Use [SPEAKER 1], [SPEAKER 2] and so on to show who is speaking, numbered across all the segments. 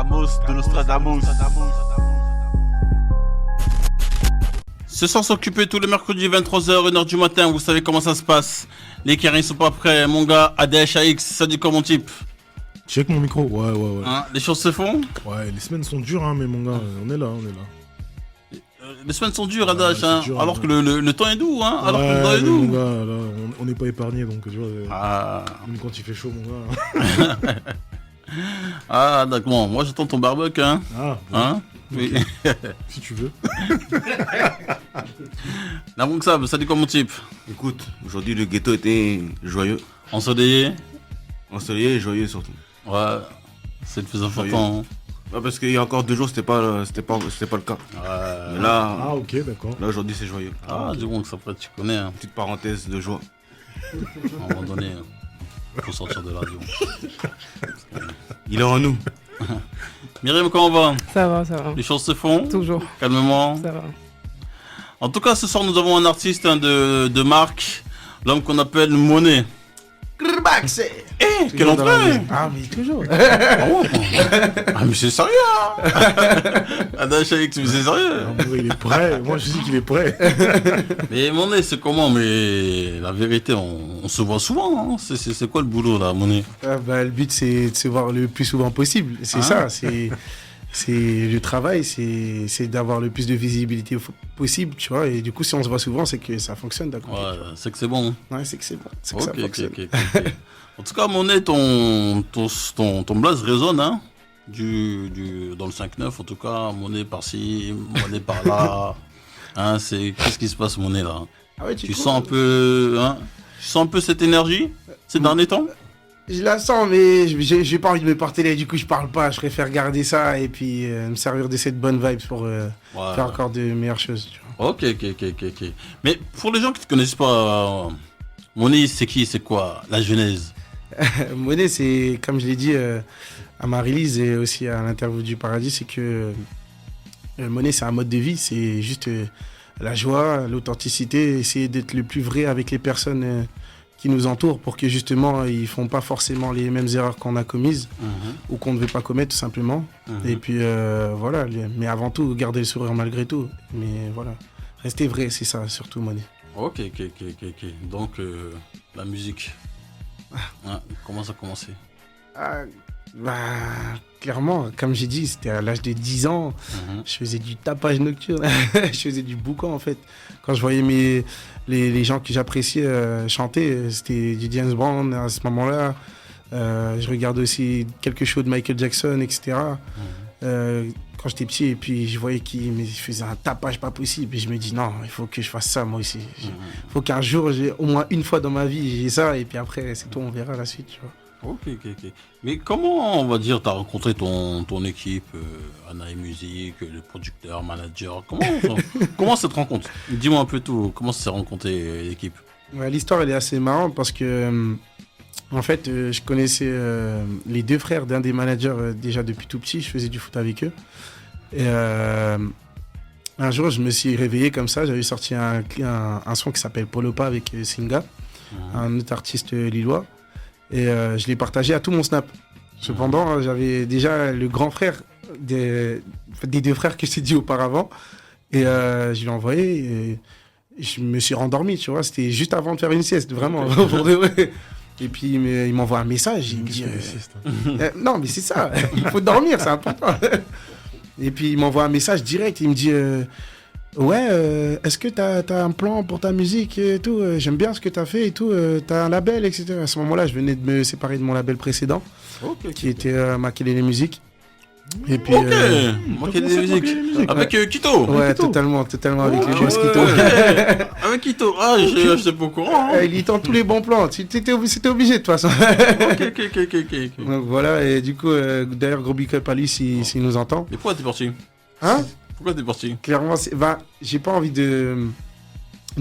[SPEAKER 1] de Nostradamus. Ce soir s'occuper tous les mercredis 23h, 1h du matin, vous savez comment ça se passe. Les carrés sont pas prêts, mon gars, ADHAX, ça dit quoi mon type?
[SPEAKER 2] Check mon micro, ouais.
[SPEAKER 1] Hein, les choses se font?
[SPEAKER 2] Ouais, les semaines sont dures, hein, mais mon gars, on est là.
[SPEAKER 1] Les semaines sont dures, Adash, hein,
[SPEAKER 2] dur,
[SPEAKER 1] alors que le temps est doux, hein, alors que le temps est
[SPEAKER 2] mon
[SPEAKER 1] doux.
[SPEAKER 2] gars, là, on n'est pas épargné, donc tu vois, même quand il fait chaud, mon gars.
[SPEAKER 1] Ah, d'accord, moi j'attends ton barbecue, hein.
[SPEAKER 2] Ah, bon.
[SPEAKER 1] Hein oui.
[SPEAKER 2] Si tu veux.
[SPEAKER 1] La donc ça dit quoi mon type?
[SPEAKER 3] Écoute, aujourd'hui le ghetto était joyeux.
[SPEAKER 1] Ensoleillé?
[SPEAKER 3] Ensoleillé et joyeux surtout.
[SPEAKER 1] Ouais, c'est le plus important.
[SPEAKER 3] Ouais, parce qu'il y a encore 2 jours c'était pas le cas.
[SPEAKER 1] Ouais.
[SPEAKER 3] Mais là,
[SPEAKER 2] Ah, ok, d'accord.
[SPEAKER 3] là aujourd'hui c'est joyeux.
[SPEAKER 1] Ah, du coup, ça peut être, tu connais, hein.
[SPEAKER 3] Petite parenthèse de joie.
[SPEAKER 1] À un moment donné, faut sortir de l'avion.
[SPEAKER 3] Il est en nous.
[SPEAKER 1] Myriam, comment on va?
[SPEAKER 4] Ça va.
[SPEAKER 1] Les choses se font?
[SPEAKER 4] Toujours.
[SPEAKER 1] Calmement.
[SPEAKER 4] Ça va.
[SPEAKER 1] En tout cas, ce soir, nous avons un artiste de marque, l'homme qu'on appelle Monet. Quelle entrée!
[SPEAKER 2] Ah, mais toujours.
[SPEAKER 1] Ah, mais c'est sérieux, hein! Adachaïx, mais c'est sérieux!
[SPEAKER 2] Ah, il est prêt, moi je dis qu'il est prêt.
[SPEAKER 1] Mais Monet, c'est comment? Mais la vérité, on se voit souvent, hein. C'est quoi le boulot, là, Monet?
[SPEAKER 5] Le but, c'est de se voir le plus souvent possible. C'est ça, c'est le travail, c'est d'avoir le plus de visibilité possible, tu vois. Et du coup, si on se voit souvent, c'est que ça fonctionne, d'accord.
[SPEAKER 1] Ouais, c'est que c'est bon.
[SPEAKER 5] Ouais, c'est que c'est bon. C'est que
[SPEAKER 1] Ok,
[SPEAKER 5] ça fonctionne.
[SPEAKER 1] ok. En tout cas, Monet, ton blaze résonne, hein, dans le 5-9, en tout cas, Monet par-ci, Monet par-là. Hein, qu'est-ce qui se passe, Monet, là?
[SPEAKER 5] Ah ouais,
[SPEAKER 1] Tu sens un peu, hein, cette énergie ces derniers temps?
[SPEAKER 5] Je la sens, mais j'ai pas envie de me porter là. Du coup, je parle pas. Je préfère garder ça et puis me servir de cette bonne vibe pour faire encore de meilleures choses, tu vois.
[SPEAKER 1] Ok. Mais pour les gens qui ne te connaissent pas, Monet, c'est qui? C'est quoi la genèse?
[SPEAKER 5] Monet, c'est, comme je l'ai dit à ma release et aussi à l'interview du Paradis, c'est que Monet, c'est un mode de vie. C'est juste la joie, l'authenticité, essayer d'être le plus vrai avec les personnes qui nous entourent pour que justement ils font pas forcément les mêmes erreurs qu'on a commises ou qu'on ne veut pas commettre tout simplement. Et puis voilà, mais avant tout, garder le sourire malgré tout. Mais voilà, rester vrai, c'est ça surtout, Monet.
[SPEAKER 1] Ok. Donc la musique, hein, comment ça a commencé?
[SPEAKER 5] Clairement, comme j'ai dit, c'était à l'âge de 10 ans. Je faisais du tapage nocturne. Je faisais du boucan, en fait. Quand je voyais les gens que j'appréciais chanter, c'était du James Brown à ce moment-là. Je regardais aussi quelques shows de Michael Jackson, etc. Quand j'étais petit, et puis je voyais qu'il faisait un tapage pas possible. Et je me dis, non, il faut que je fasse ça, moi aussi. Il faut qu'un jour, au moins une fois dans ma vie, j'ai ça. Et puis après, c'est tout, on verra la suite, tu vois.
[SPEAKER 1] Ok. Mais comment, on va dire, t'as rencontré ton équipe, Anaï Music, le producteur, manager, comment cette rencontre? Dis-moi un peu tout, comment ça s'est rencontré l'équipe?
[SPEAKER 5] Ouais, l'histoire, elle est assez marrante parce que, en fait, je connaissais les 2 frères d'un des managers déjà depuis tout petit, je faisais du foot avec eux. Et un jour, je me suis réveillé comme ça, j'avais sorti un son qui s'appelle Polopa avec Singa, un autre artiste lillois. Et je l'ai partagé à tout mon Snap. Cependant, j'avais déjà le grand frère des 2 frères que je t'ai dit auparavant. Et je lui ai envoyé. Et je me suis rendormi, tu vois. C'était juste avant de faire une sieste, vraiment. Pour de vrai. Et puis, il m'envoie un message. Il me dit... non, mais c'est ça. Il faut dormir, c'est important. Et puis, il m'envoie un message direct. Il me dit... ouais, est-ce que t'as un plan pour ta musique et tout? J'aime bien ce que t'as fait et tout. T'as un label, etc. À ce moment-là, je venais de me séparer de mon label précédent, qui était Makelele Music. Et puis,
[SPEAKER 1] Makelele Music. Avec Kito.
[SPEAKER 5] Ouais, totalement avec les boss Kito.
[SPEAKER 1] Avec Kito. Ah, je sais pas au courant.
[SPEAKER 5] Il y tend tous les bons plans. C'était obligé de toute façon.
[SPEAKER 1] Ok.
[SPEAKER 5] Donc voilà, et du coup, d'ailleurs, gros big up à lui s'il nous entend.
[SPEAKER 1] Mais pourquoi t'es parti?
[SPEAKER 5] Hein?
[SPEAKER 1] Pourquoi t'es parti?
[SPEAKER 5] Clairement, j'ai pas envie de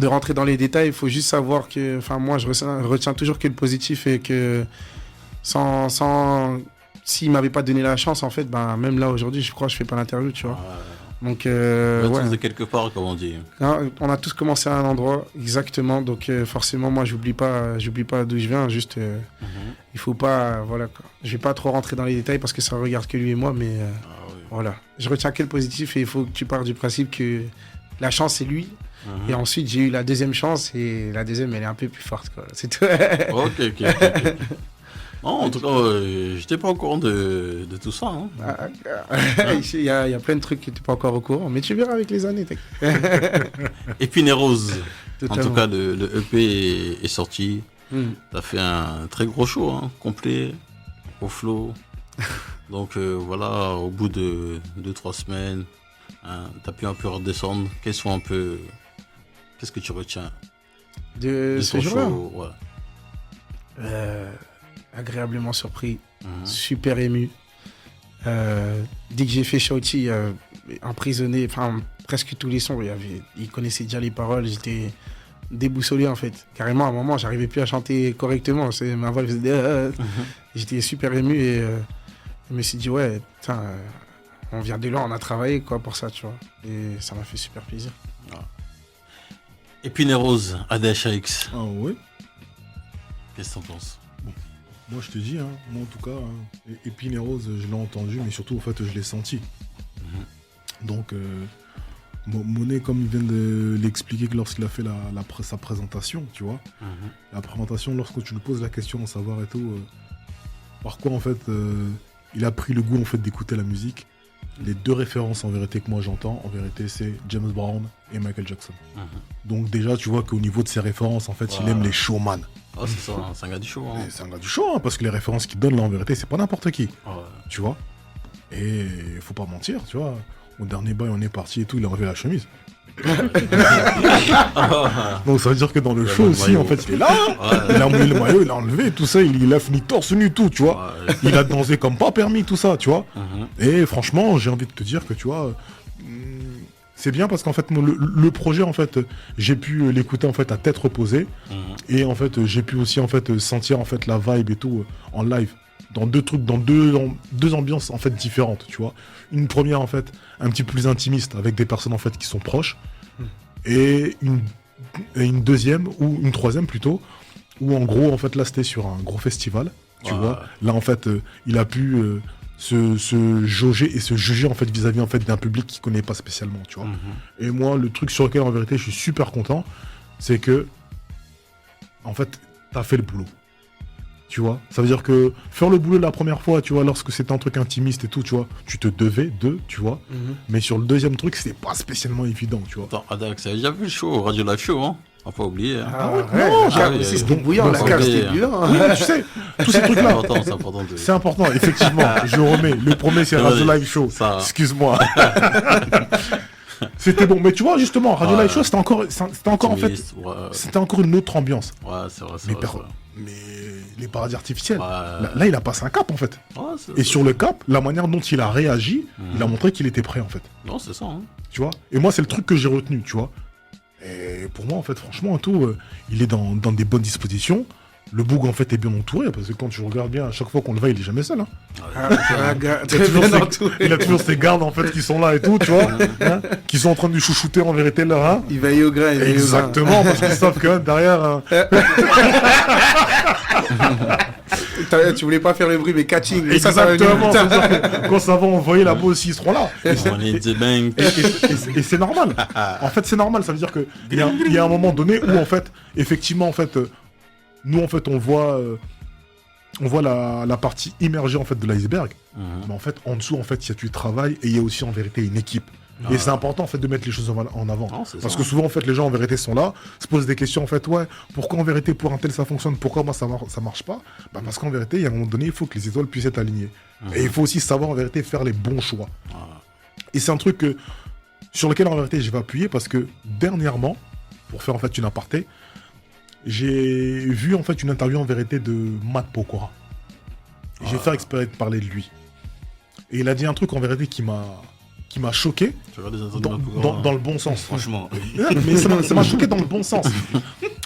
[SPEAKER 5] rentrer dans les détails. Il faut juste savoir que, moi, je retiens toujours que le positif et que s'il m'avait pas donné la chance, en fait, même là aujourd'hui, je crois que je fais pas l'interview, tu vois. Donc,
[SPEAKER 1] Tous de quelque part, comme on dit.
[SPEAKER 5] On a tous commencé à un endroit, exactement. Donc, forcément, moi, j'oublie pas d'où je viens. Juste, il faut pas, voilà, quoi. Je vais pas trop rentrer dans les détails parce que ça regarde que lui et moi, mais voilà. Je retiens que le positif et il faut que tu partes du principe que la chance, c'est lui. Et ensuite, j'ai eu la deuxième chance et la deuxième, elle est un peu plus forte, quoi. C'est tout.
[SPEAKER 1] Ok. Non, en tout cas, j'étais pas au courant de tout ça. Hein.
[SPEAKER 5] Il y a plein de trucs que tu n'es pas encore au courant, mais tu verras avec les années.
[SPEAKER 1] Épines et Roses.
[SPEAKER 5] Totalement.
[SPEAKER 1] En tout cas, le EP est sorti. T'as fait un très gros show, hein, complet, au flow. Donc voilà, au bout de 2-3 semaines, hein, t'as pu un peu redescendre. Qu'est-ce que tu retiens
[SPEAKER 5] de ce
[SPEAKER 1] ton
[SPEAKER 5] jour-là
[SPEAKER 1] show, ouais.
[SPEAKER 5] Agréablement surpris, super ému. Dès que j'ai fait Shouty, emprisonné, enfin presque tous les sons, il connaissait déjà les paroles, j'étais déboussolé en fait. Carrément, à un moment, j'arrivais plus à chanter correctement, ma voix faisait j'étais super ému et je me suis dit ouais, putain, on vient de là, on a travaillé quoi pour ça, tu vois. Et ça m'a fait super plaisir.
[SPEAKER 1] Épines et Roses, ADHX.
[SPEAKER 2] Ah ouais.
[SPEAKER 1] Qu'est-ce que t'en penses?
[SPEAKER 2] Moi je te dis, hein, moi en tout cas, Épines et Roses, je l'ai entendu, mais surtout en fait je l'ai senti. Donc Monet, comme il vient de l'expliquer lorsqu'il a fait sa présentation, tu vois, la présentation, lorsque tu lui poses la question, savoir et tout, par quoi en fait il a pris le goût en fait d'écouter la musique. Les deux références en vérité que moi j'entends, en vérité c'est James Brown et Michael Jackson. Donc déjà tu vois qu'au niveau de ses références, en fait il aime les showman.
[SPEAKER 1] Ah, c'est ça, c'est un gars du show. Hein.
[SPEAKER 2] C'est un gars du show, hein, parce que les références qu'il donne là en vérité, c'est pas n'importe qui. Tu vois. Et faut pas mentir, tu vois. Au dernier bail, on est parti et tout, il a enlevé la chemise. Donc ça veut dire que dans le show aussi, en fait, il est là. Il a mouillé le maillot, il a enlevé tout ça, il a fini torse nu, tout, tu vois. Il a dansé comme pas permis, tout ça, tu vois. Et franchement, j'ai envie de te dire que, tu vois. C'est bien parce qu'en fait, le projet, en fait, j'ai pu l'écouter en fait à tête reposée. Et en fait, j'ai pu aussi en fait sentir en fait la vibe et tout en live. Dans deux trucs, dans deux ambiances en fait différentes, tu vois. Une première en fait, un petit peu plus intimiste avec des personnes en fait qui sont proches. Et une deuxième, ou une troisième plutôt, où en gros, en fait, là, c'était sur un gros festival, tu vois. Là, en fait, il a pu... se jauger et se juger en fait vis-à-vis en fait d'un public qu'il connaît pas spécialement, tu vois. Et moi, le truc sur lequel en vérité je suis super content, c'est que en fait t'as fait le boulot, tu vois. Ça veut dire que faire le boulot la première fois, tu vois, lorsque c'était un truc intimiste et tout, tu vois, tu te devais de, tu vois. Mais sur le deuxième truc, c'était pas spécialement évident, tu vois.
[SPEAKER 1] Attends, Adax, t'as déjà vu le show, Radio Live Show, hein? On faut pas oublier. Hein.
[SPEAKER 5] C'était bouillant, la cave, c'était bouillant.
[SPEAKER 2] Oui, tu sais, tous ces trucs-là.
[SPEAKER 1] C'est important.
[SPEAKER 2] C'est important, effectivement. Je remets. Le premier, c'est Radio Live Show. Ça... Excuse-moi. C'était bon, mais tu vois, justement, Radio Live Show, c'était encore en fait, c'était encore une autre ambiance.
[SPEAKER 1] Ouais, c'est vrai.
[SPEAKER 2] Mais les paradis artificiels, là, il a passé un cap, en fait. Et sur le cap, la manière dont il a réagi, il a montré qu'il était prêt, en fait.
[SPEAKER 1] Non, c'est ça. Hein.
[SPEAKER 2] Tu vois. Et moi, c'est le truc que j'ai retenu, tu vois. Et pour moi, en fait, franchement, tout, il est dans des bonnes dispositions. Le boug, en fait, est bien entouré, parce que quand tu regardes bien, à chaque fois qu'on le voit, il est jamais seul. Hein. Il a toujours ses gardes, en fait, qui sont là et tout, tu vois, hein, qui sont en train de lui chouchouter, en vérité, leur hein.
[SPEAKER 5] Il veille au grain.
[SPEAKER 2] Exactement, parce qu'ils savent que derrière...
[SPEAKER 5] Tu voulais pas faire le bruit, mais catching.
[SPEAKER 2] Exactement, quand ça va envoyer là-bas aussi, ils seront là. Et c'est normal. En fait, c'est normal. Ça veut dire qu'il y a un moment donné où, en fait, effectivement, en fait, nous, en fait, on voit la partie immergée, en fait, de l'iceberg. Mais en fait, en dessous, en fait, il y a du travail et il y a aussi, en vérité, une équipe. Et c'est important en fait de mettre les choses en avant. Parce que souvent en fait les gens en vérité sont là, se posent des questions en fait, ouais, pourquoi en vérité pour un tel ça fonctionne, pourquoi moi ça marche pas? Bah parce qu'en vérité, il y a un moment donné, il faut que les étoiles puissent être alignées. Et il faut aussi savoir en vérité faire les bons choix. Et c'est un truc sur lequel en vérité je vais appuyer parce que dernièrement, pour faire en fait une aparté, j'ai vu en fait une interview en vérité de Matt Pokora. J'ai fait exprès de parler de lui. Et il a dit un truc en vérité qui m'a choqué dans le bon sens.
[SPEAKER 3] Franchement.
[SPEAKER 2] Mais ça m'a choqué dans le bon sens.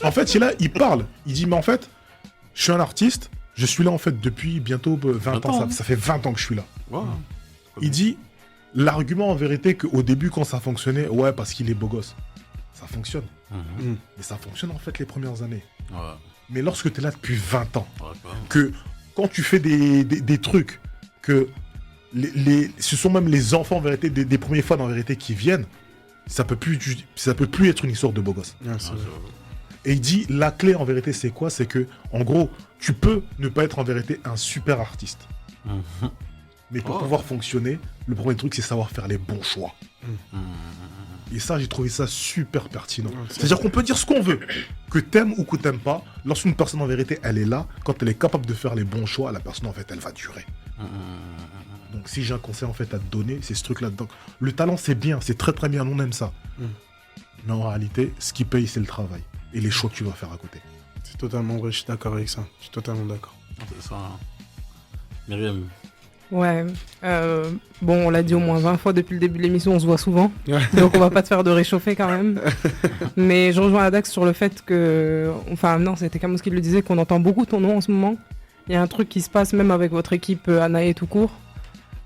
[SPEAKER 2] En fait, il parle. Il dit, mais en fait, je suis un artiste. Je suis là, en fait, depuis bientôt 20 ans. Ça fait 20 ans que je suis là.
[SPEAKER 1] Wow.
[SPEAKER 2] Il dit, L'argument en vérité qu'au début, quand ça fonctionnait, ouais, parce qu'il est beau gosse, ça fonctionne.
[SPEAKER 1] Mhm.
[SPEAKER 2] Mais ça fonctionne en fait les premières années.
[SPEAKER 1] Ouais.
[SPEAKER 2] Mais lorsque tu es là depuis 20 ans,
[SPEAKER 1] Ouais, quand même.
[SPEAKER 2] que quand tu fais des trucs, que ce sont même les enfants en vérité, des premiers fans en vérité qui viennent, ça peut plus être une histoire de beau gosse.
[SPEAKER 5] Ah, c'est
[SPEAKER 1] Ouais,
[SPEAKER 5] vrai.
[SPEAKER 1] c'est vrai.
[SPEAKER 2] Et il dit, la clé en vérité c'est quoi? C'est que, en gros, tu peux ne pas être en vérité un super artiste.
[SPEAKER 1] Mhm.
[SPEAKER 2] Mais pour
[SPEAKER 1] Oh.
[SPEAKER 2] pouvoir fonctionner, le premier truc c'est savoir faire les bons choix.
[SPEAKER 1] Mhm.
[SPEAKER 2] Et ça, j'ai trouvé ça super pertinent.
[SPEAKER 5] Ouais, c'est
[SPEAKER 2] C'est-à-dire qu'on peut dire ce qu'on veut, que t'aimes ou que t'aimes pas, lorsqu'une personne en vérité, elle est là, quand elle est capable de faire les bons choix, la personne en fait, elle va durer.
[SPEAKER 1] Mhm.
[SPEAKER 2] Donc si j'ai un conseil en fait à te donner, c'est ce truc là-dedans. Le talent c'est bien, c'est très très bien, on aime ça.
[SPEAKER 5] Mm.
[SPEAKER 2] Mais en réalité, ce qui paye c'est le travail et les choix que tu dois faire à côté.
[SPEAKER 5] C'est totalement vrai, je suis d'accord avec ça. Je suis totalement d'accord.
[SPEAKER 1] C'est ça. Hein. Myriam.
[SPEAKER 4] Ouais. Bon, on l'a dit au moins 20 fois depuis le début de l'émission, on se voit souvent.
[SPEAKER 5] Ouais.
[SPEAKER 4] Donc on va pas te faire de réchauffer quand même. Mais je rejoins Adax sur le fait que... Enfin non, c'était Camus qui le disait, qu'on entend beaucoup ton nom en ce moment. Il y a un truc qui se passe même avec votre équipe Anae tout court.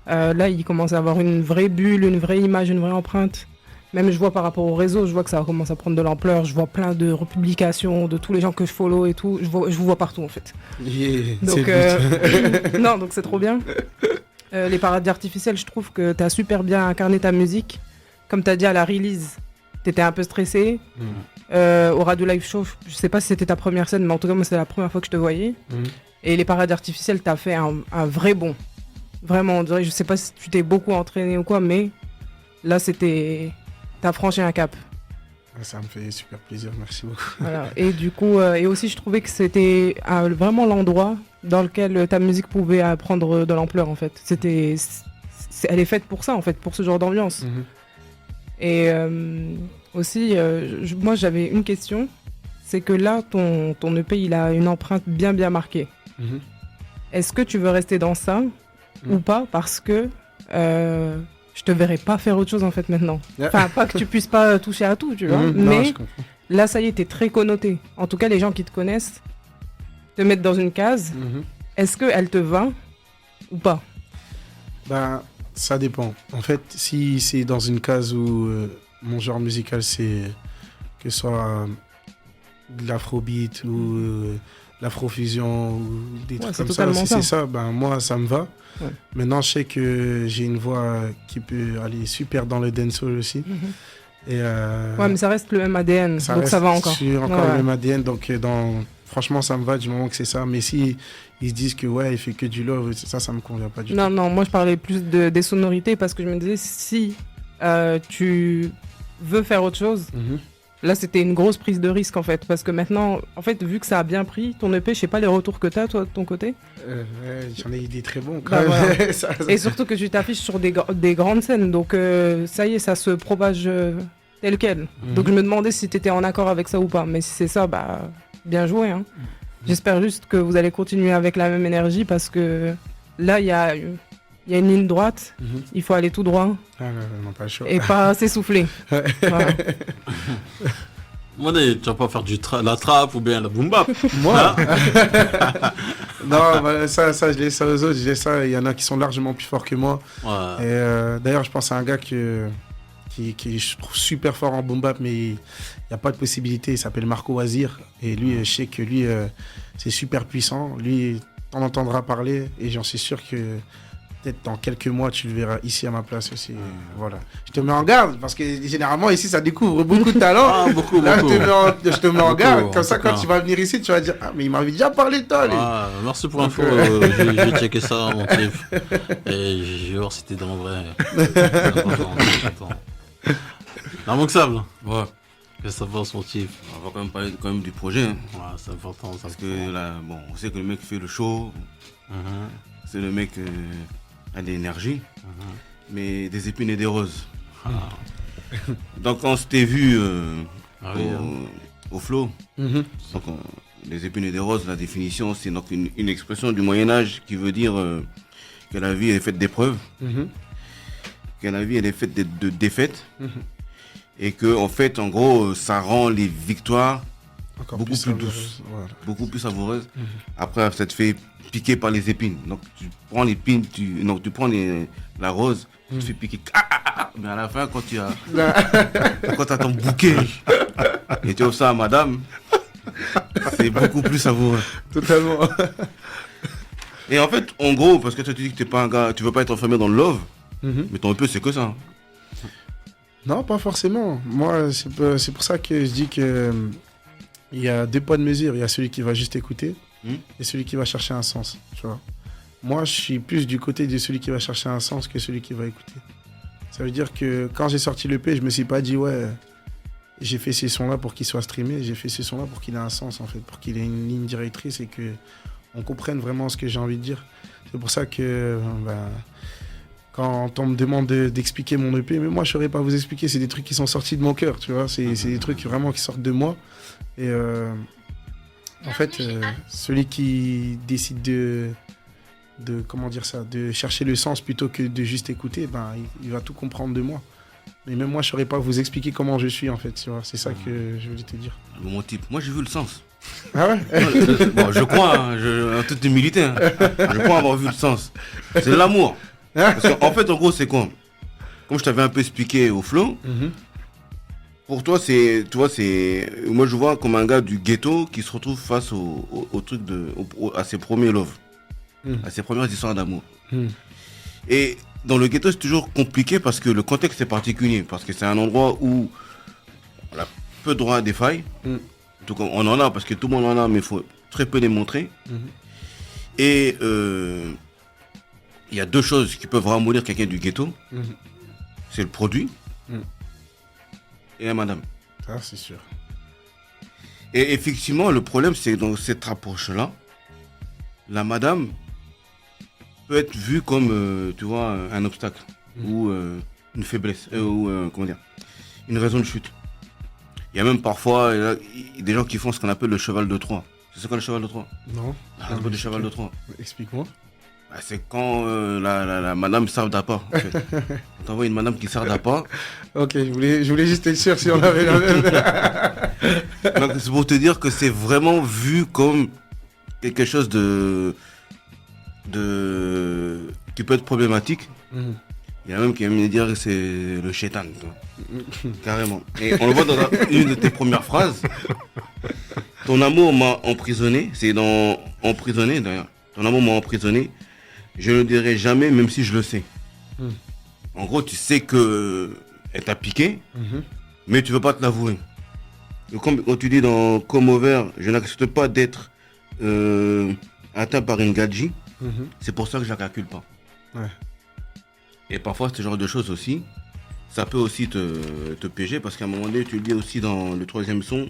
[SPEAKER 4] Là, il commence à avoir une vraie bulle, une vraie image, une vraie empreinte. Même je vois par rapport au réseau, je vois que ça commence à prendre de l'ampleur. Je vois plein de republications de tous les gens que je follow et tout. Je vous vois partout en fait.
[SPEAKER 5] Yeah,
[SPEAKER 4] Donc,
[SPEAKER 5] c'est le but.
[SPEAKER 4] non, donc c'est trop bien. Les paradis artificiels, je trouve que t'as super bien incarné ta musique. Comme t'as dit à la release, t'étais un peu stressé. Au Radio Live Show, je sais pas si c'était ta première scène, mais en tout cas, moi, c'était la première fois que je te voyais.
[SPEAKER 5] Mhm.
[SPEAKER 4] Et les paradis artificiels, t'as fait un vrai bond. Vraiment, on dirait, je sais pas si tu t'es beaucoup entraîné ou quoi, mais là, t'as franchi un cap.
[SPEAKER 5] Ça me fait super plaisir, merci beaucoup.
[SPEAKER 4] Voilà. Et du coup, et aussi, je trouvais que c'était vraiment l'endroit dans lequel ta musique pouvait prendre de l'ampleur, en fait. Elle est faite pour ça, en fait, pour ce genre d'ambiance.
[SPEAKER 5] Mhm.
[SPEAKER 4] Et aussi, moi, j'avais une question. C'est que là, ton EP, il a une empreinte bien, bien marquée.
[SPEAKER 5] Mhm.
[SPEAKER 4] Est-ce que tu veux rester dans ça ou pas? Parce que je te verrai pas faire autre chose, en fait, maintenant.
[SPEAKER 5] Yeah.
[SPEAKER 4] Enfin, pas que tu puisses pas toucher à tout, tu vois.
[SPEAKER 5] Mhm. Non,
[SPEAKER 4] Mais
[SPEAKER 5] je comprends.
[SPEAKER 4] là, ça y est, t'es très connoté. En tout cas, les gens qui te connaissent te mettent dans une case.
[SPEAKER 5] Mhm.
[SPEAKER 4] Est-ce qu'elle te va ou pas?
[SPEAKER 5] Ben, ça dépend. En fait, si c'est dans une case où mon genre musical, c'est que ce soit de l'afrobeat ou l'afrofusion ou des trucs
[SPEAKER 4] c'est
[SPEAKER 5] comme ça,
[SPEAKER 4] totalement
[SPEAKER 5] si
[SPEAKER 4] ça.
[SPEAKER 5] c'est ça, ben moi, ça me va.
[SPEAKER 4] Ouais.
[SPEAKER 5] Maintenant, je sais que j'ai une voix qui peut aller super dans le dancehall aussi. Et,
[SPEAKER 4] Ouais, mais ça reste le même ADN, donc
[SPEAKER 5] reste
[SPEAKER 4] ça va encore.
[SPEAKER 5] sur encore
[SPEAKER 4] Ouais.
[SPEAKER 5] le même ADN, donc franchement, ça me va du moment que c'est ça. Mais si ils se disent que ouais, il fait que du love, ça me convient pas du tout.
[SPEAKER 4] Non, non, moi je parlais plus des sonorités parce que je me disais si tu veux faire autre chose,
[SPEAKER 5] Mhm.
[SPEAKER 4] là c'était une grosse prise de risque en fait. Parce que maintenant, en fait, vu que ça a bien pris, ton EP, je sais pas les retours que t'as toi de ton côté.
[SPEAKER 5] Ouais, j'en ai eu des très bons quand
[SPEAKER 4] Bah,
[SPEAKER 5] même.
[SPEAKER 4] voilà.
[SPEAKER 5] Ça-
[SPEAKER 4] Et surtout que tu t'affiches sur des grandes scènes, donc ça y est, ça se propage tel quel.
[SPEAKER 5] Mhm.
[SPEAKER 4] Donc je me demandais si t'étais en accord avec ça ou pas. Mais si c'est ça, bah bien joué. Hein. J'espère juste que vous allez continuer avec la même énergie parce que là, il y a une ligne droite,
[SPEAKER 5] Mhm.
[SPEAKER 4] il faut aller tout droit
[SPEAKER 5] Ah, non, pas chaud.
[SPEAKER 4] et pas s'essouffler. Voilà.
[SPEAKER 1] Moi, tu vas pas faire la trappe ou bien la boom bap.
[SPEAKER 5] Moi Non, voilà, ça, je laisse ça aux autres. Je laisse ça. Il y en a qui sont largement plus forts que moi.
[SPEAKER 1] Ouais.
[SPEAKER 5] Et d'ailleurs, je pense à un gars qui je trouve super fort en boom bap, mais il n'y a pas de possibilité. Il s'appelle Marco Wazir. Et lui, je sais que lui, c'est super puissant. Lui, t'en entendras parler. Et j'en suis sûr que peut-être dans quelques mois, tu le verras ici à ma place aussi. Voilà. Je te mets en garde parce que généralement, ici, ça découvre beaucoup de talent.
[SPEAKER 1] Ah, beaucoup,
[SPEAKER 5] Là,
[SPEAKER 1] beaucoup.
[SPEAKER 5] je te mets en
[SPEAKER 1] Beaucoup,
[SPEAKER 5] garde.
[SPEAKER 1] en
[SPEAKER 5] Comme ça,
[SPEAKER 1] tout
[SPEAKER 5] quand
[SPEAKER 1] cas.
[SPEAKER 5] tu vas venir ici, tu vas dire ah, mais il m'avait déjà parlé de toi. lui.
[SPEAKER 1] Ah, merci pour
[SPEAKER 5] Donc,
[SPEAKER 1] l'info. J'ai checké ça, mon type. Et je vais voir si t'es dans le vrai. Attends. Non, mon sable.
[SPEAKER 3] Ouais.
[SPEAKER 1] Qu'est-ce que ça pense, mon type?
[SPEAKER 3] On va quand même parler quand même du projet. Hein.
[SPEAKER 1] Ouais, c'est important. Ça
[SPEAKER 3] Parce que là, bon, on sait que le mec fait le show. C'est le mec a de l'énergie. Mais des épines et des roses. Donc quand on s'était vu
[SPEAKER 1] Ah oui,
[SPEAKER 3] au flow,
[SPEAKER 5] Mhm.
[SPEAKER 3] donc, les épines et des roses, la définition, c'est donc une expression du Moyen-Âge qui veut dire que la vie est faite d'épreuves,
[SPEAKER 5] Mhm.
[SPEAKER 3] que la vie elle est faite de défaites,
[SPEAKER 5] Mhm.
[SPEAKER 3] et que en fait, en gros, ça rend les victoires
[SPEAKER 5] Encore
[SPEAKER 3] beaucoup plus douce.
[SPEAKER 5] Voilà.
[SPEAKER 3] Beaucoup plus savoureuse. Après, ça te fait piquer par les épines. Donc, tu prends l'épine, tu prends la rose, tu te fais piquer. Mais à la fin, quand tu as ton bouquet et tu offres ça à madame, c'est beaucoup plus savoureux.
[SPEAKER 5] Totalement.
[SPEAKER 3] Et en fait, en gros, parce que toi, tu dis que t'es pas un gars, tu veux pas être enfermé dans le love, mais ton EP, c'est que ça. Hein.
[SPEAKER 5] Non, pas forcément. Moi, c'est pour ça que je dis que il y a deux poids de mesure. Il y a celui qui va juste écouter et celui qui va chercher un sens. Tu vois. Moi, je suis plus du côté de celui qui va chercher un sens que celui qui va écouter. Ça veut dire que quand j'ai sorti l'EP, je me suis pas dit, ouais, j'ai fait ces sons-là pour qu'ils soient streamés. J'ai fait ces sons-là pour qu'il ait un sens, en fait, pour qu'il ait une ligne directrice et qu'on comprenne vraiment ce que j'ai envie de dire. C'est pour ça que... quand on me demande d'expliquer mon EP, mais moi je saurais pas vous expliquer, c'est des trucs qui sont sortis de mon cœur, tu vois, c'est des trucs vraiment qui sortent de moi. Et en fait, celui qui décide de comment dire ça, de chercher le sens plutôt que de juste écouter, il va tout comprendre de moi. Mais même moi je saurais pas vous expliquer comment je suis en fait, tu vois, c'est ça que je voulais te dire.
[SPEAKER 3] Mon type, moi j'ai vu le sens.
[SPEAKER 5] Ah ouais.
[SPEAKER 3] Bon, je crois, en toute humilité, je crois avoir vu le sens. C'est l'amour. Parce qu'en fait, en gros, c'est quoi? Comme je t'avais un peu expliqué au flow, pour toi, moi je vois comme un gars du ghetto qui se retrouve face au truc à ses premiers love, à ses premières histoires d'amour. Et dans le ghetto, c'est toujours compliqué parce que le contexte est particulier, parce que c'est un endroit où on a peu de droit à des failles. En tout cas, on en a parce que tout le monde en a, mais il faut très peu les montrer. Et il y a deux choses qui peuvent ramollir quelqu'un du ghetto. C'est le produit et la madame.
[SPEAKER 5] Ah, c'est sûr.
[SPEAKER 3] Et effectivement, le problème, c'est que dans cette approche-là, la madame peut être vue comme, tu vois, un obstacle ou une faiblesse, ou comment dire, une raison de chute. Il y a même parfois des gens qui font ce qu'on appelle le cheval de Troie. C'est quoi le cheval de Troie?
[SPEAKER 5] Non.
[SPEAKER 3] Le cheval de Troie.
[SPEAKER 5] Explique-moi.
[SPEAKER 3] C'est quand la madame sert d'appât. En fait. On t'envoie une madame qui sert d'appât.
[SPEAKER 5] Ok, je voulais juste être sûr si on avait la même.
[SPEAKER 3] Donc, c'est pour te dire que c'est vraiment vu comme quelque chose qui peut être problématique. Il y a même qui aime dire que c'est le shaitan. Carrément. Et on le voit dans une de tes premières phrases. Ton amour m'a emprisonné. C'est dans emprisonné d'ailleurs. Ton amour m'a emprisonné. Je ne le dirai jamais, même si je le sais. En gros, tu sais qu'elle t'a piqué, mais tu ne veux pas te l'avouer. Comme quand tu dis dans Comme Over, je n'accepte pas d'être atteint par une gadji, c'est pour ça que je ne la calcule pas.
[SPEAKER 5] Ouais.
[SPEAKER 3] Et parfois, ce genre de choses aussi, ça peut aussi te piéger, parce qu'à un moment donné, tu le dis aussi dans le troisième son,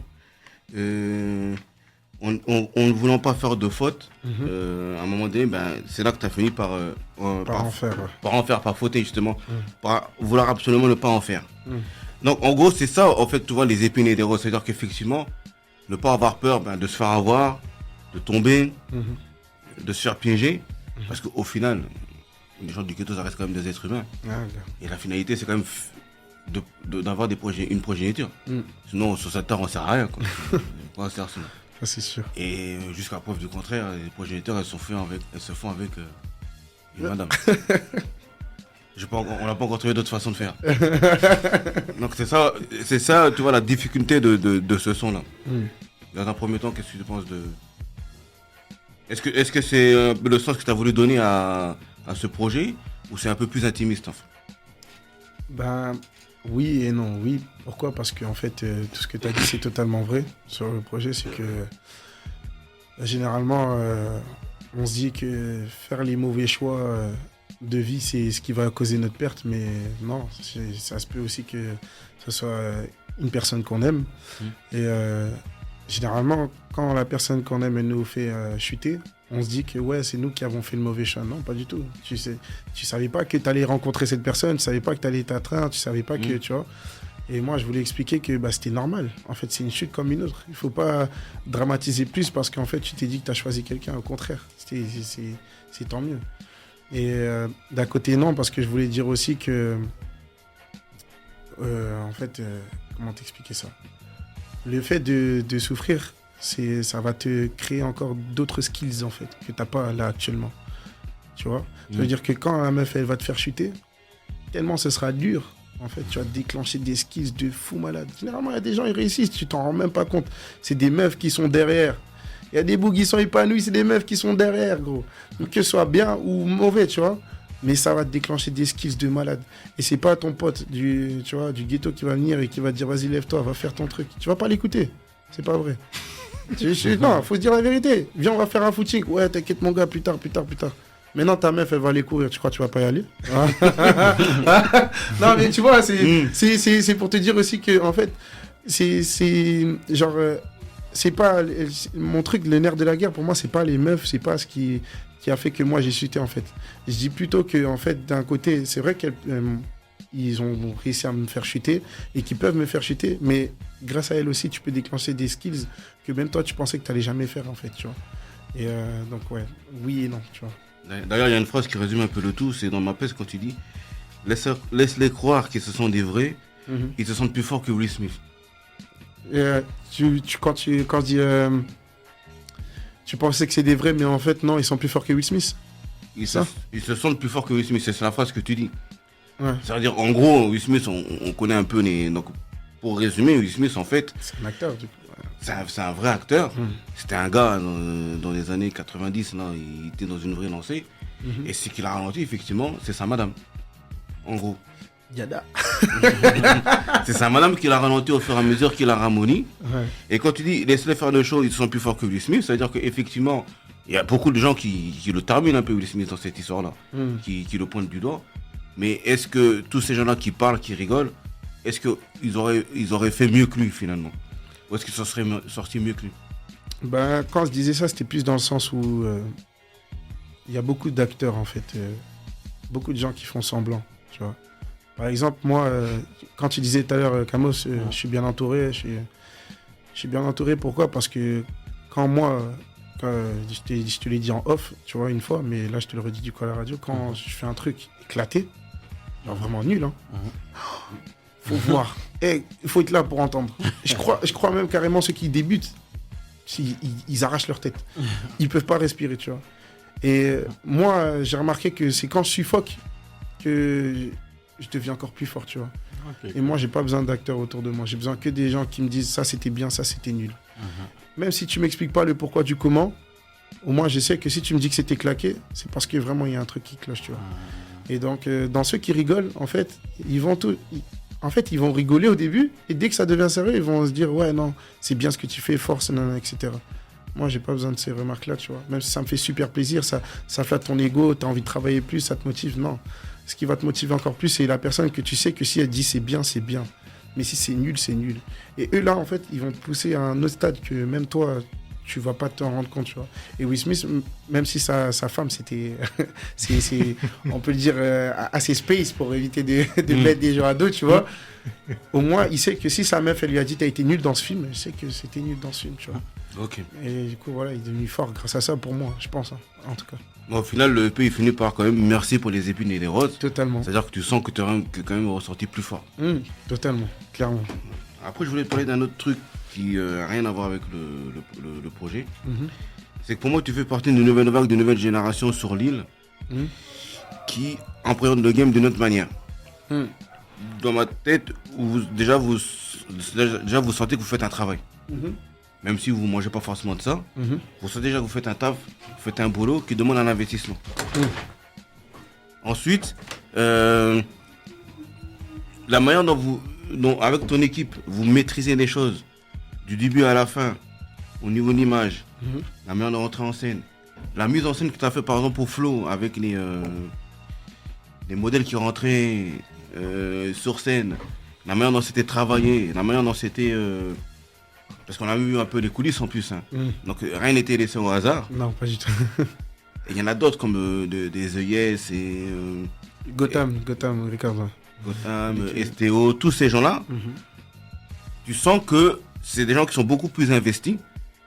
[SPEAKER 3] en ne voulant pas faire de faute, à un moment donné, c'est là que tu as fini par
[SPEAKER 5] en faire. Ouais.
[SPEAKER 3] Par fauter justement, par vouloir absolument ne pas en faire. Donc en gros, c'est ça, en fait, tu vois, les épines et des roses. C'est-à-dire qu'effectivement, ne pas avoir peur de se faire avoir, de tomber, de se faire piéger, parce qu'au final, les gens du ghetto, ça reste quand même des êtres humains. Et la finalité, c'est quand même d'avoir une progéniture. Sinon, sur cette terre, on ne sert à rien. Quoi sert sinon.
[SPEAKER 5] Ça, c'est sûr.
[SPEAKER 3] Et jusqu'à preuve du contraire, les progéniteurs, elles se font avec une madame. On n'a pas encore trouvé d'autres façons de faire. Donc c'est ça, tu vois, la difficulté de ce son-là. Dans un premier temps, qu'est-ce que tu penses de... Est-ce que c'est le sens que tu as voulu donner à ce projet, ou c'est un peu plus intimiste en fait?
[SPEAKER 5] Oui et non. Oui, pourquoi? Parce qu'en fait, tout ce que tu as dit, c'est totalement vrai sur le projet. C'est que généralement, on se dit que faire les mauvais choix de vie, c'est ce qui va causer notre perte. Mais non, ça se peut aussi que ce soit une personne qu'on aime. Et généralement, quand la personne qu'on aime, elle nous fait chuter, on se dit que ouais, c'est nous qui avons fait le mauvais choix. Non, pas du tout. Tu savais pas que tu allais rencontrer cette personne, tu savais pas que tu allais t'atteindre, tu savais pas que, tu vois. Et moi, je voulais expliquer que c'était normal. En fait, c'est une chute comme une autre. Il faut pas dramatiser plus parce qu'en fait, tu t'es dit que tu as choisi quelqu'un. Au contraire, c'est tant mieux. Et d'un côté, non, parce que je voulais dire aussi que... en fait, comment t'expliquer ça? le fait de souffrir, ça va te créer encore d'autres skills en fait que t'as pas là actuellement. Tu vois, ça veut dire que quand la meuf elle va te faire chuter, tellement ce sera dur. En fait, tu vas déclencher des skills de fou malade. Généralement, il y a des gens, ils réussissent, tu t'en rends même pas compte. C'est des meufs qui sont derrière. Il y a des bougs qui sont épanouis, c'est des meufs qui sont derrière, gros. Donc, que ce soit bien ou mauvais, tu vois. Mais ça va te déclencher des skills de malade. Et c'est pas ton pote du ghetto qui va venir et qui va te dire vas-y, lève-toi, va faire ton truc. Tu vas pas l'écouter. C'est pas vrai. Non, faut se dire la vérité. Viens, on va faire un footing. Ouais, t'inquiète, mon gars, plus tard. Maintenant, ta meuf, elle va aller courir. Tu crois que tu vas pas y aller? Non, mais tu vois, c'est pour te dire aussi que, en fait, c'est genre, c'est pas mon truc, le nerf de la guerre. Pour moi, c'est pas les meufs, c'est pas ce qui a fait que moi j'ai chuté en fait. Je dis plutôt que, en fait, d'un côté, c'est vrai qu'ils ont réussi à me faire chuter et qu'ils peuvent me faire chuter, mais grâce à elles aussi, tu peux déclencher des skills que même toi, tu pensais que tu n'allais jamais faire en fait, tu vois. Et donc, ouais, oui et non, tu vois.
[SPEAKER 3] D'ailleurs, il y a une phrase qui résume un peu le tout, c'est dans ma peste quand tu dis laisse-les croire que ce sont des vrais, ils se sentent plus forts que Will Smith.
[SPEAKER 5] Quand je dis tu pensais que c'est des vrais, mais en fait non, ils sont plus forts que Will Smith.
[SPEAKER 3] Ils se sentent plus forts que Will Smith, c'est la phrase que tu dis.
[SPEAKER 5] Ouais.
[SPEAKER 3] C'est-à-dire, en gros, Will Smith, on connaît un peu les. Donc, pour résumer, Will Smith, en fait,
[SPEAKER 5] c'est un acteur du coup.
[SPEAKER 3] C'est un vrai acteur. C'était un gars dans les années 90, là, il était dans une vraie lancée. Et ce qu'il a ralenti, effectivement, c'est sa madame. En gros.
[SPEAKER 5] Yada.
[SPEAKER 3] C'est sa madame qui l'a ralenti au fur et à mesure qu'il a ramoni.
[SPEAKER 5] Ouais.
[SPEAKER 3] Et quand tu dis laisse-les faire le show, ils sont plus forts que Will Smith, ça veut dire qu'effectivement, il y a beaucoup de gens qui le terminent un peu Will Smith dans cette histoire-là, qui le pointent du doigt. Mais est-ce que tous ces gens-là qui parlent, qui rigolent, est-ce qu'ils auraient fait mieux que lui finalement? Ou est-ce qu'ils s'en seraient sortis mieux que lui?
[SPEAKER 5] Ben, quand je disais ça, c'était plus dans le sens où il y a beaucoup d'acteurs en fait, beaucoup de gens qui font semblant, tu vois. Par exemple, moi, quand tu disais tout à l'heure, Camos, je suis bien entouré. Je suis bien entouré, pourquoi? Parce que quand je te l'ai dit en off, tu vois, une fois, mais là, je te le redis du coup à la radio, quand je fais un truc éclaté, genre vraiment nul, hein, faut voir. Il faut être là pour entendre. Je crois même carrément ceux qui débutent, ils arrachent leur tête. Ils peuvent pas respirer, tu vois. Et moi, j'ai remarqué que c'est quand je suffoque que je deviens encore plus fort, tu vois. Okay. Et moi, j'ai pas besoin d'acteurs autour de moi. J'ai besoin que des gens qui me disent ça c'était bien, ça c'était nul. Même si tu m'expliques pas le pourquoi du comment, au moins je sais que si tu me dis que c'était claqué, c'est parce que vraiment il y a un truc qui cloche, tu vois. Et donc, dans ceux qui rigolent, en fait, ils vont rigoler au début, et dès que ça devient sérieux, ils vont se dire ouais, non, c'est bien ce que tu fais, force, etc. Moi, j'ai pas besoin de ces remarques-là, tu vois. Même si ça me fait super plaisir, ça flatte ton ego, t'as envie de travailler plus, ça te motive, non. Ce qui va te motiver encore plus, c'est la personne que tu sais que si elle dit c'est bien, c'est bien. Mais si c'est nul, c'est nul. Et eux, là, en fait, ils vont te pousser à un autre stade que même toi, tu vas pas t'en rendre compte, tu vois. Et Will Smith, même si sa femme, c'était, on peut le dire, assez space pour éviter de mettre des gens à dos, tu vois. Au moins, il sait que si sa meuf, elle lui a dit t'as été nul dans ce film, je sais que c'était nul dans ce film, tu vois.
[SPEAKER 3] Ok.
[SPEAKER 5] Et du coup, voilà, il est devenu fort grâce à ça pour moi, je pense, hein, en tout cas.
[SPEAKER 3] Bon, au final, le EP, il finit par quand même merci pour les épines et les roses.
[SPEAKER 5] Totalement.
[SPEAKER 3] C'est-à-dire que tu sens que tu es quand même ressorti plus fort.
[SPEAKER 5] Totalement, clairement.
[SPEAKER 3] Après, je voulais te parler d'un autre truc qui n'a rien à voir avec le projet. C'est que pour moi, tu fais partie d'une nouvelle vague, d'une nouvelle génération sur l'île qui appréhende le game d'une autre manière. Dans ma tête, déjà vous sentez que vous faites un travail. Même si vous ne mangez pas forcément de ça, vous sentez déjà que vous faites un taf, vous faites un boulot qui demande un investissement. Ensuite, la manière dont avec ton équipe, vous maîtrisez les choses du début à la fin, au niveau de l'image, la manière de rentrer en scène, la mise en scène que tu as fait par exemple pour Flo avec les modèles qui rentraient sur scène, la manière dont c'était travaillé, la manière dont c'était... parce qu'on a vu un peu les coulisses en plus. Hein. Donc rien n'était laissé au hasard.
[SPEAKER 5] Non, pas du tout.
[SPEAKER 3] Et il y en a d'autres comme des The Yes et...
[SPEAKER 5] Gotham, Ricardo.
[SPEAKER 3] Gotham, STO, tous ces gens-là. Tu sens que c'est des gens qui sont beaucoup plus investis.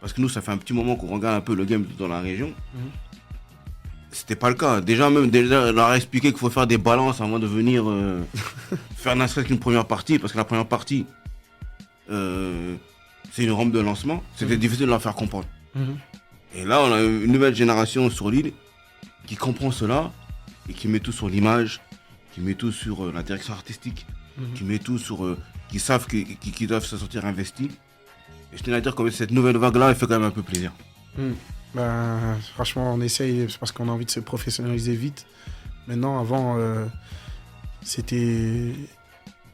[SPEAKER 3] Parce que nous, ça fait un petit moment qu'on regarde un peu le game dans la région. C'était pas le cas. Déjà, on leur a expliqué qu'il faut faire des balances avant de venir faire ne serait-ce qu'une première partie. Parce que la première partie, c'est une rampe de lancement, c'était difficile de leur faire comprendre.
[SPEAKER 5] Mhm.
[SPEAKER 3] Et là, on a une nouvelle génération sur l'île qui comprend cela et qui met tout sur l'image, qui met tout sur la direction artistique, qui met tout sur... qui savent qu'ils doivent se sentir investis. Et je tenais à dire que cette nouvelle vague-là, elle fait quand même un peu plaisir.
[SPEAKER 5] Ben, franchement, on essaye parce qu'on a envie de se professionnaliser vite. Maintenant, avant, c'était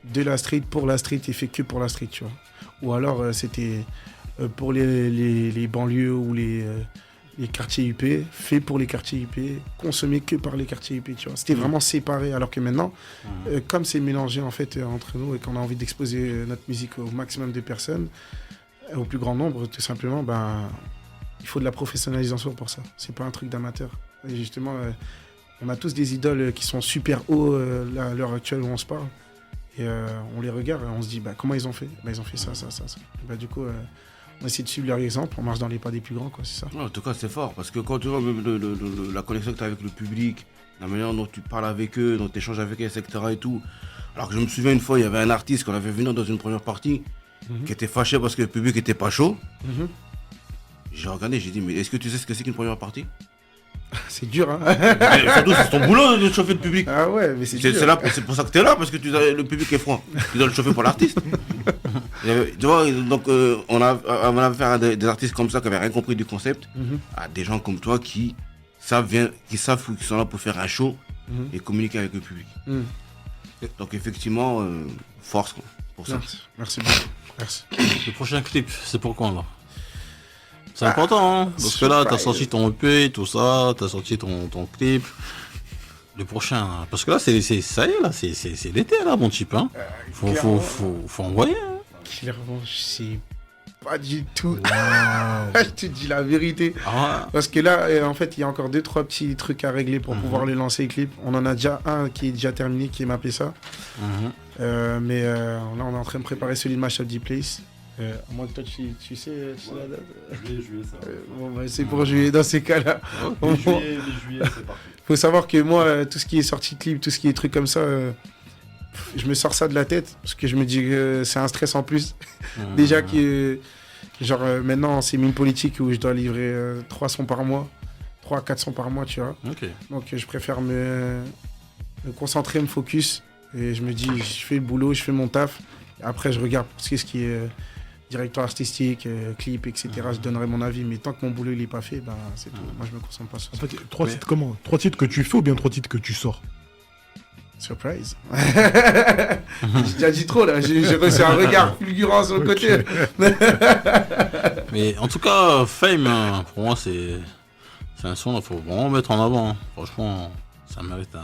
[SPEAKER 5] de la street, pour la street et fait que pour la street, tu vois. Ou alors, c'était pour les banlieues ou les quartiers UP, fait pour les quartiers UP, consommé que par les quartiers UP, tu vois. C'était vraiment séparé, alors que maintenant, comme c'est mélangé en fait entre nous et qu'on a envie d'exposer notre musique au maximum de personnes, au plus grand nombre, tout simplement, ben, il faut de la professionnalisation pour ça. C'est pas un truc d'amateur. Et justement, on a tous des idoles qui sont super hauts à l'heure actuelle où on se parle. Et on les regarde et on se dit, bah, comment ils ont fait ? Bah, ils ont fait ça. Et bah, du coup, on essaie de suivre leur exemple, on marche dans les pas des plus grands, quoi, c'est ça.
[SPEAKER 3] Ouais, en tout cas, c'est fort, parce que quand tu vois la connexion que tu as avec le public, la manière dont tu parles avec eux, dont tu échanges avec eux, etc. et tout. Alors que je me souviens une fois, il y avait un artiste qu'on avait vu dans une première partie, qui était fâché parce que le public était pas chaud. J'ai regardé, j'ai dit, mais est-ce que tu sais ce que c'est qu'une première partie ?
[SPEAKER 5] C'est dur, hein.
[SPEAKER 3] Mais surtout, c'est ton boulot de chauffer le public.
[SPEAKER 5] Ah ouais, mais c'est dur.
[SPEAKER 3] C'est pour ça que tu es là, parce que le public est froid. Tu dois le chauffer pour l'artiste. Tu vois, donc on a affaire à des artistes comme ça qui n'avaient rien compris du concept, à des gens comme toi qui savent qu'ils sont là pour faire un show et communiquer avec le public. Donc effectivement, force quoi, pour ça.
[SPEAKER 5] Merci beaucoup. Merci.
[SPEAKER 1] Le prochain clip, c'est pour quand là ? C'est important, hein, parce que là, t'as sorti ton EP, tout ça, t'as sorti ton clip. Le prochain, parce que là, ça y est, là, c'est l'été, là, mon type, hein. Faut envoyer. Hein.
[SPEAKER 5] Clairement, je sais pas du tout. Je te dis la vérité. Parce que là, en fait, il y a encore 2-3 petits trucs à régler pour pouvoir les lancer, les clips. On en a déjà un qui est déjà terminé, qui est mappé ça. Mais là, on est en train de préparer celui de Mashup D-Place. Moi, toi, tu sais la date.
[SPEAKER 6] Juillet, ça.
[SPEAKER 5] Bon, bah, c'est pour juillet dans ces cas-là.
[SPEAKER 6] Juillet, c'est parfait.
[SPEAKER 5] Faut savoir que moi, tout ce qui est sortie de clip, tout ce qui est trucs comme ça, je me sors ça de la tête parce que je me dis que c'est un stress en plus. Déjà que, genre, maintenant, c'est mine politique où je dois livrer 3 sons par mois, 3 à 4 sons par mois, tu vois. Donc, je préfère me concentrer, me focus. Et je me dis, je fais le boulot, je fais mon taf. Après, je regarde pour ce qui est directeur artistique, clip, etc. Je donnerai mon avis, mais tant que mon boulot il est pas fait, ben, c'est tout. Moi, je me concentre pas sur ça.
[SPEAKER 2] En fait, 3 titres comment ? 3 titres que tu fais ou bien 3 titres que tu sors ?
[SPEAKER 5] Surprise. J'ai déjà dit trop, là. J'ai reçu un regard fulgurant sur le côté.
[SPEAKER 1] Mais en tout cas, Fame, pour moi, c'est un son qu'il faut vraiment mettre en avant. Hein. Franchement, ça mérite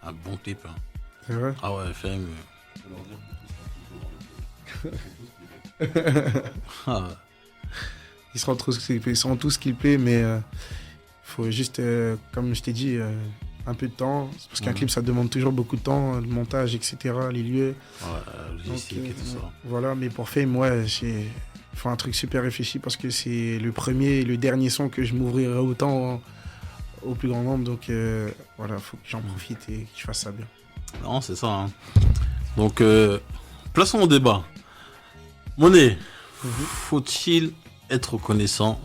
[SPEAKER 1] un bon clip. Hein.
[SPEAKER 5] C'est vrai ?
[SPEAKER 1] Ah ouais, Fame.
[SPEAKER 5] Ils seront tous clippés, mais faut juste, comme je t'ai dit, un peu de temps. Parce qu'un clip, ça demande toujours beaucoup de temps, le montage, etc., les lieux.
[SPEAKER 1] Logistique et tout ça.
[SPEAKER 5] Voilà, mais pour Fame, ouais, il faut un truc super réfléchi parce que c'est le premier et le dernier son que je m'ouvrirai autant au plus grand nombre. Donc voilà, faut que j'en profite et que je fasse ça bien.
[SPEAKER 1] Non, c'est ça. Hein. Donc, plaçons au débat. Monet, faut-il être reconnaissant,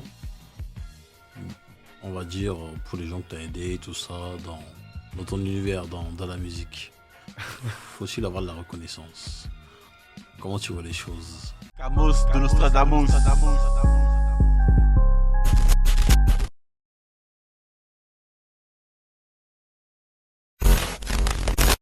[SPEAKER 1] on va dire, pour les gens que tu as aidés, tout ça, dans ton univers, dans la musique? Faut-il avoir de la reconnaissance? Comment tu vois les choses?
[SPEAKER 7] Camus de Nostradamus.